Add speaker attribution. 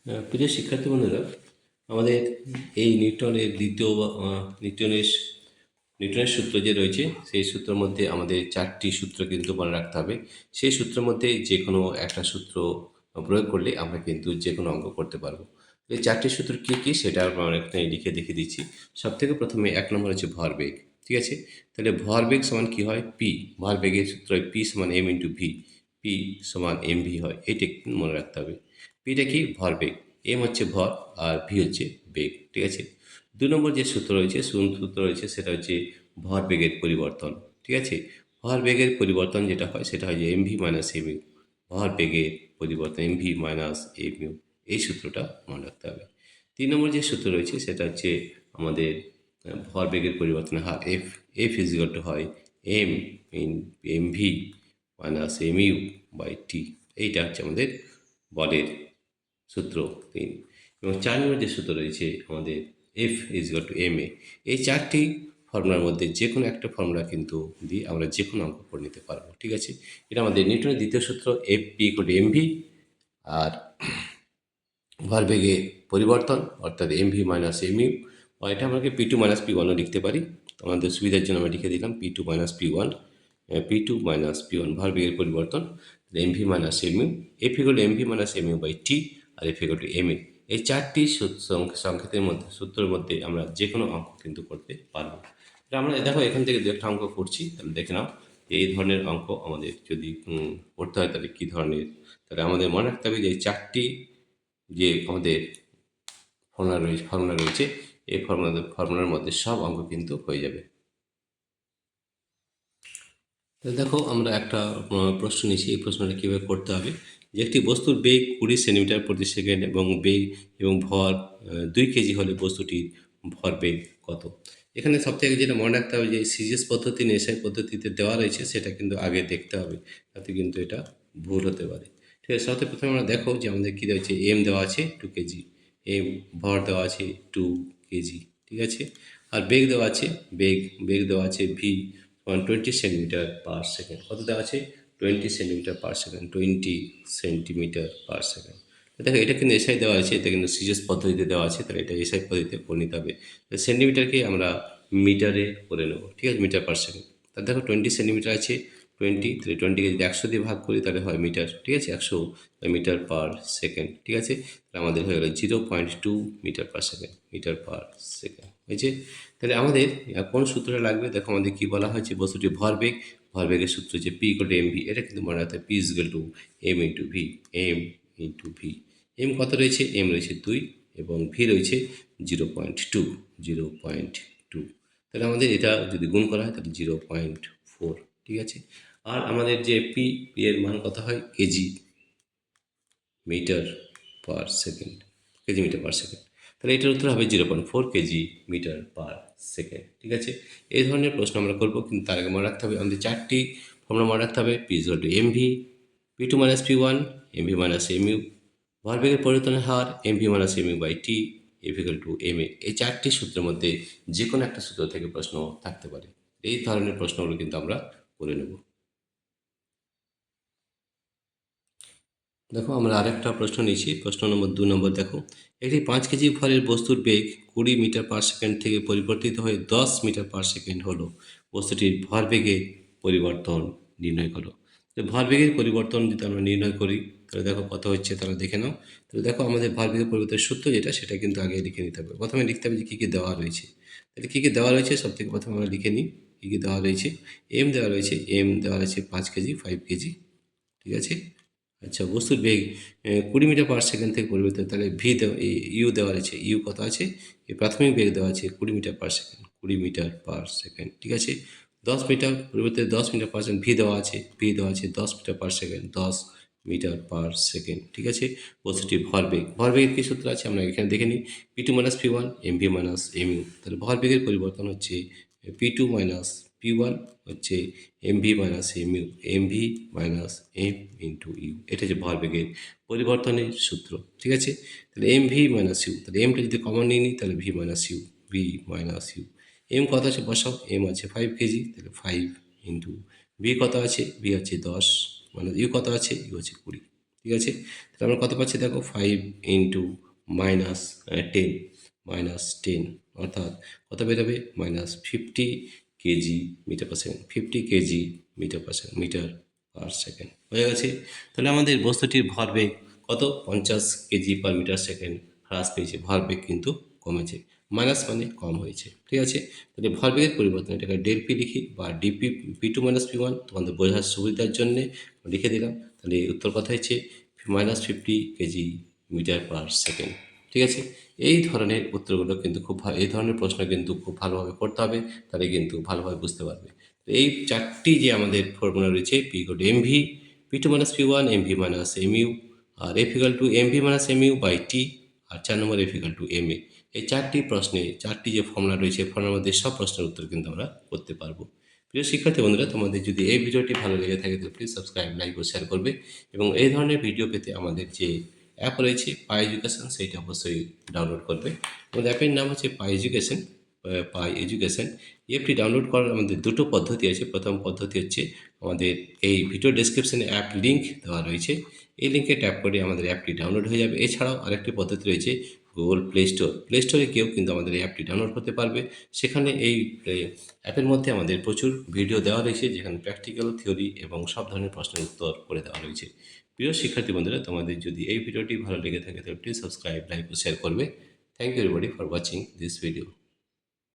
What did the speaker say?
Speaker 1: প্রিয় শিক্ষার্থী বন্ধুরা, আমাদের এই নিউটনের নিউটনের সূত্র যে রয়েছে সেই সূত্রের মধ্যে আমাদের 4টি সূত্র কিন্তু মনে রাখতে হবে। সেই সূত্রের মধ্যে যে কোনো একটা সূত্র প্রয়োগ করলে আমরা কিন্তু যে কোনো অঙ্ক করতে পারবো। এই 4টি সূত্র কী কী সেটা আমরা এখানে লিখে দেখিয়ে দিচ্ছি। সবথেকে প্রথমে 1 নম্বর হচ্ছে ভরবেগ। ঠিক আছে, তাহলে ভরবেগ সমান কী হয়? পি। ভরবেগের সূত্র হয় পি সমান এম ইন্টু ভি। পি সমান এম ভি হয়, এইটা একটু মনে রাখতে হবে। পিটা কি? ভরবেগ। এম হচ্ছে ভর আর ভি হচ্ছে বেগ। ঠিক আছে, 2 নম্বর যে সূত্র রয়েছে সূত্র রয়েছে সেটা হচ্ছে ভরবেগের পরিবর্তন। ঠিক আছে, ভরবেগের পরিবর্তন যেটা হয় সেটা হয় যে m V minus M U. ভরবেগের পরিবর্তন M V minus M u, এই সূত্রটা মনে রাখতে হবে। 3 নম্বর যে সূত্র রয়েছে সেটা হচ্ছে আমাদের ভরবেগের পরিবর্তনের হার F. F is equal to হয় M in M V minus M U by T. এইটা হচ্ছে আমাদের বলের সূত্র 3। এবং 4 নম্বর যে সূত্র রয়েছে আমাদের F is equal to M A. এই 4টি ফর্মুলার মধ্যে যে কোনো একটা ফর্মুলা কিন্তু দিয়ে আমরা যে কোনো অঙ্ক করে নিতে পারবো। ঠিক আছে, এটা আমাদের নিউটনের দ্বিতীয় সূত্র, F P equal to M V. আর ভরবেগে পরিবর্তন অর্থাৎ M V minus M U, এটা আমাকে পি টু মাইনাস পি ওয়ানও লিখতে পারি। আমাদের সুবিধার জন্য আমরা লিখে দিলাম P two minus P one. P two minus P one ভরবেগের পরিবর্তন M V minus M U. F equal to M V minus M U by T আর F equal to M A. এই 4টি সংকেতের মধ্যে সূত্রের মধ্যে আমরা যে কোনো অঙ্ক কিন্তু করতে পারবো। আমরা দেখো এখান থেকে দু একটা অঙ্ক করছি, তাহলে দেখে নাও এই ধরনের অঙ্ক আমাদের যদি করতে হয় তাহলে কী ধরনের। তাহলে আমাদের মনে রাখতে হবে যে এই 4টি যে আমাদের ফর্মুলা রয়েছে এই ফর্মুলার মধ্যে সব অঙ্ক কিন্তু হয়ে যাবে। তো দেখো আমরা একটা প্রশ্ন নিচ্ছি, এই প্রশ্নটা কীভাবে করতে হবে। যে একটি বস্তুর বেগ 20 সেন্টিমিটার প্রতি সেকেন্ড এবং বেগ এবং ভর 2 কেজি হলে বস্তুটির ভরবেগ কত? এখানে সবথেকে যেটা মনে রাখতে হবে যে সিজিএস পদ্ধতি এসআই পদ্ধতিতে দেওয়া রয়েছে সেটা কিন্তু আগে দেখতে হবে, তাতে কিন্তু এটা ভুল হতে পারে। ঠিক আছে, সবথেকে প্রথমে আমরা দেখো যে আমাদের কী রয়েছে। এম দেওয়া আছে 2 কেজি, এম ভর দেওয়া আছে 2 কেজি। ঠিক আছে, আর বেগ দেওয়া আছে বেগ দেওয়া আছে ভি 20 সেন্টিমিটার পার সেকেন্ড। কত দেওয়া আছে? 20 সেন্টিমিটার পার সেকেন্ড। 20 centimetre per second. দেখো এটা কিন্তু এসআই দেওয়া আছে, এটা কিন্তু সিজিএস পদ্ধতিতে দেওয়া আছে, তাহলে এটা এসআই পদ্ধতিতে করে নিতে হবে। সেন্টিমিটারকে আমরা মিটারে করে নেব। ঠিক আছে, মিটার পার সেকেন্ড। তা দেখো 20 সেন্টিমিটার আছে, 20, তাহলে 20কে যদি 100 দিয়ে ভাগ করি তাহলে হয় মিটার। ঠিক আছে, 100 মিটার পার সেকেন্ড। ঠিক আছে, তাহলে আমাদের হয়ে গেল 0.2 metre per second. Metre per second হয়েছে। তাহলে আমাদের কোন সূত্রটা লাগবে? দেখো আমাদের কী বলা হয়েছে, বস্তুটির ভরবেগ। ভরবেগের সূত্র হচ্ছে p equal to M v. এটা কিন্তু মনে রাখতে হবে, p is equal to m into v. M into v. M কত রয়েছে? এম রয়েছে 2 এবং ভি রয়েছে 0.2। 0.2, তাহলে আমাদের এটা যদি গুণ করা হয় তাহলে 0.4। ঠিক আছে, আর আমাদের যে পি এর মান কত হয়? Kg metre per second. Kg metre per second, তাহলে এটার উত্তর হবে 0.4 কেজি মিটার পার সেকেন্ড। ঠিক আছে, এই ধরনের প্রশ্ন আমরা করবো, কিন্তু তার আগে মনে রাখতে হবে আমাদের 4টি ফর্মুলা মনে রাখতে হবে। P equal to M V, P two minus P one, M V minus M U. ভরবেগের পরিবর্তনের হার M V minus M U by T, F equal to M A. এই 4টি সূত্রের মধ্যে যে কোনো একটা সূত্র থেকে প্রশ্ন থাকতে পারে। এই ধরনের প্রশ্নগুলো কিন্তু আমরা করে নেব। দেখো আমরা আরেকটা প্রশ্ন নিচ্ছি, প্রশ্ন নম্বর 2 নম্বর। দেখো একটি 5 কেজি ভরের বস্তুর বেগ 20 মিটার পার সেকেন্ড থেকে পরিবর্তিত হয়ে 10 মিটার পার সেকেন্ড হলো, বস্তুটির ভরবেগের পরিবর্তন নির্ণয় করো। তো ভরবেগের পরিবর্তন যদি আমরা নির্ণয় করি তাহলে দেখো কত হচ্ছে, তাহলে দেখে নাও। তাহলে দেখো আমাদের ভরবেগের পরিবর্তনের সূত্র যেটা সেটা কিন্তু আগে লিখে নিতে হবে। প্রথমে লিখতে হবে যে কী কী দেওয়া রয়েছে। তাহলে কী কী দেওয়া রয়েছে সব থেকে প্রথমে আমরা লিখে নিই। কী কী দেওয়া রয়েছে? এম দেওয়া রয়েছে, এম দেওয়া রয়েছে 5 কেজি, 5 কেজি। ঠিক আছে, আচ্ছা বস্তুর বেগ 20 মিটার পার সেকেন্ড থেকে পরিবর্তিত, তাহলে ভি দেওয়া ইউ দেওয়া রয়েছে। ইউ কত আছে? এই প্রাথমিক বেগ দেওয়া আছে 20 metre per second. 20 metre per second. ঠিক আছে, 10 মিটার পরিবর্তে 10 মিটার পার সেকেন্ড। ভি দেওয়া আছে, ভি দেওয়া আছে 10 metre per second. 10 metre per second. ঠিক আছে, বস্তুটির ভরবেগ। ভরবেগের কী সূত্র আছে আমরা এখানে দেখে নিই। P two minus P one, M V minus M U. তাহলে ভরবেগের পরিবর্তন হচ্ছে P two minus P one হচ্ছে M V minus M U. M V minus M into U, এটা হচ্ছে ভরবেগের পরিবর্তনের সূত্র। ঠিক আছে, তাহলে এম ভি মাইনাস ইউ, তাহলে এমটা যদি কমন নিয়ে নিই তাহলে v minus u. V minus u. M কত আছে বসাও, এম আছে 5 কেজি, তাহলে 5 ইন্টু ভি কত আছে? ভি আছে 10, মানে ইউ কত আছে? ইউ আছে 20। ঠিক আছে, তাহলে আমরা কত পাচ্ছি দেখো 5 ইন্টু -10 -10 অর্থাৎ কত বেরোবে -50 kg metre per second, 50 kg metre per second, metre per second হয়ে গেছে। তাহলে আমাদের বস্তুটির ভরবেগ কত 50 কেজি পার মিটার সেকেন্ড হ্রাস পেয়েছে, ভরবেগ কিন্তু কমেছে, মাইনাস মানে কম হয়েছে। ঠিক আছে, তাহলে ভরবেগের পরিবর্তন এটাকে ডেল পি লিখি বা ডিপি পি2 মাইনাস পি1, তোমাদের বোঝার সুবিধার জন্যে লিখে দিলাম। তাহলে উত্তর কথা হচ্ছে -50 কেজি মিটার পার সেকেন্ড। ঠিক আছে, এই ধরনের উত্তরগুলো কিন্তু এই ধরনের প্রশ্ন কিন্তু খুব ভালোভাবে করতে হবে, তাহলে কিন্তু ভালোভাবে বুঝতে পারবে। তো এই চারটি যে আমাদের ফর্মুলা রয়েছে, P equal to M V, P two minus P one, M V minus M U, আর F equal to M V minus M U by T, আর 4 number F equal to M A. এই চারটি প্রশ্নে চারটি যে ফর্মুলা রয়েছে, ফর্মুলার মধ্যে সব প্রশ্নের উত্তর কিন্তু আমরা করতে পারবো। প্রিয় শিক্ষার্থী বন্ধুরা, তোমাদের যদি এই ভিডিওটি ভালো লেগে থাকে তো প্লিজ সাবস্ক্রাইব, লাইক ও শেয়ার করবে, এবং এই ধরনের ভিডিও পেতে আমাদের যে অ্যাপ রয়েছে পাই এডুকেশন, সেইটা অবশ্যই ডাউনলোড করবে। আমাদের অ্যাপের নাম হচ্ছে পাই এডুকেশন। পাই এডুকেশন এই অ্যাপটি ডাউনলোড করার আমাদের দুটো পদ্ধতি আছে। প্রথম পদ্ধতি হচ্ছে আমাদের এই ভিডিও ডেসক্রিপশনে অ্যাপ লিঙ্ক দেওয়া রয়েছে, এই লিঙ্কে ট্যাপ করে আমাদের অ্যাপটি ডাউনলোড হয়ে যাবে। এছাড়াও আরেকটি পদ্ধতি রয়েছে গুগল প্লে স্টোরে কেউ কিন্তু আমাদের এই অ্যাপটি ডাউনলোড করতে পারবে। সেখানে এই অ্যাপের মধ্যে আমাদের প্রচুর ভিডিও দেওয়া রয়েছে, যেখানে প্র্যাকটিক্যাল, থিওরি এবং সব ধরনের প্রশ্নের উত্তর করে দেওয়া রয়েছে। প্রিয় শিক্ষার্থী বন্ধুরা, তোমাদের যদি এই ভিডিওটি ভালো লেগে থাকে তাহলে প্লিজ সাবস্ক্রাইব, লাইক ও শেয়ার করবে। Thank you everybody for watching this video.